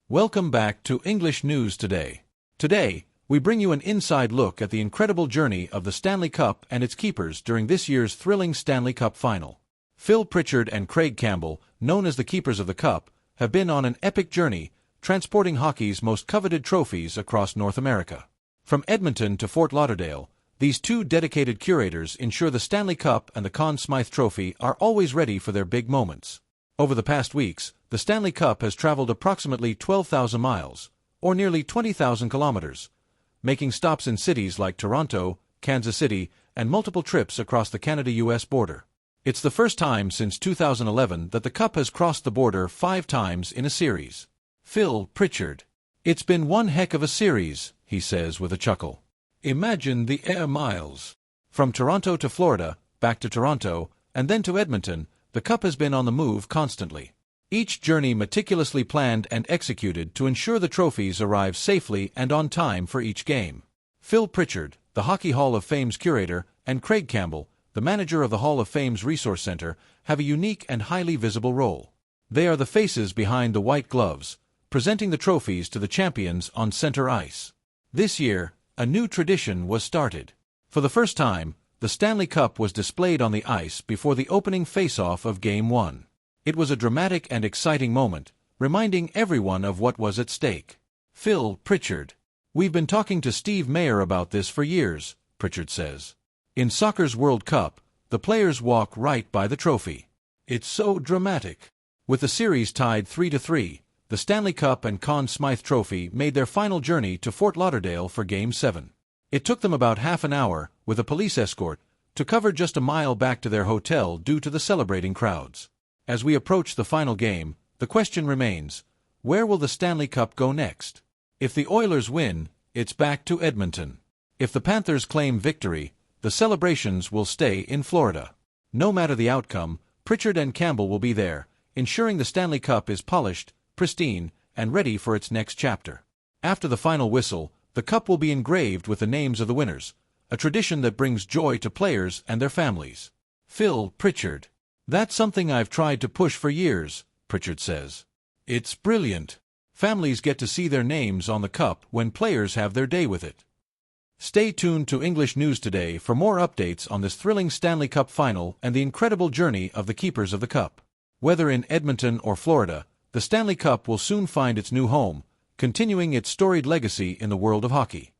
Welcome back to English News Today. Today, we bring you an inside look at the incredible journey of the Stanley Cup and its keepers during this year's thrilling Stanley Cup Final. Phil Pritchard and Craig Campbell, known as the keepers of the Cup, have been on an epic journey, transporting hockey's most coveted trophies across North America. From Edmonton to Fort Lauderdale, these two dedicated curators ensure the Stanley Cup and the Conn Smythe Trophy are always ready for their big moments. Over the past weeks, the Stanley Cup has traveled approximately 12,000 miles, or nearly 20,000 kilometers, making stops in cities like Toronto, Kansas City, and multiple trips across the Canada-US border. It's the first time since 2011 that the Cup has crossed the border 5 times in a series. Phil Pritchard. "It's been one heck of a series," he says with a chuckle. "Imagine the air miles. From Toronto to Florida, back to Toronto, and then to Edmonton, the Cup has been on the move constantly. Each journey meticulously planned and executed to ensure the trophies arrive safely and on time for each game." Phil Pritchard, the Hockey Hall of Fame's curator, and Craig Campbell, the manager of the Hall of Fame's Resource Center, have a unique and highly visible role. They are the faces behind the white gloves, presenting the trophies to the champions on center ice. This year, a new tradition was started. For the first time, the Stanley Cup was displayed on the ice before the opening face-off of Game 1. It was a dramatic and exciting moment, reminding everyone of what was at stake. Phil Pritchard. "We've been talking to Steve Mayer about this for years," Pritchard says. "In soccer's World Cup, the players walk right by the trophy. It's so dramatic." With the series tied 3-3, the Stanley Cup and Conn Smythe Trophy made their final journey to Fort Lauderdale for Game 7. It took them about half an hour, with a police escort, to cover just a mile back to their hotel due to the celebrating crowds. As we approach the final game, the question remains, where will the Stanley Cup go next? If the Oilers win, it's back to Edmonton. If the Panthers claim victory, the celebrations will stay in Florida. No matter the outcome, Pritchard and Campbell will be there, ensuring the Stanley Cup is polished, pristine, and ready for its next chapter. After the final whistle, the cup will be engraved with the names of the winners, a tradition that brings joy to players and their families. Phil Pritchard. "That's something I've tried to push for years," Pritchard says. "It's brilliant. Families get to see their names on the cup when players have their day with it." Stay tuned to English News Today for more updates on this thrilling Stanley Cup final and the incredible journey of the keepers of the cup. Whether in Edmonton or Florida, the Stanley Cup will soon find its new home, continuing its storied legacy in the world of hockey.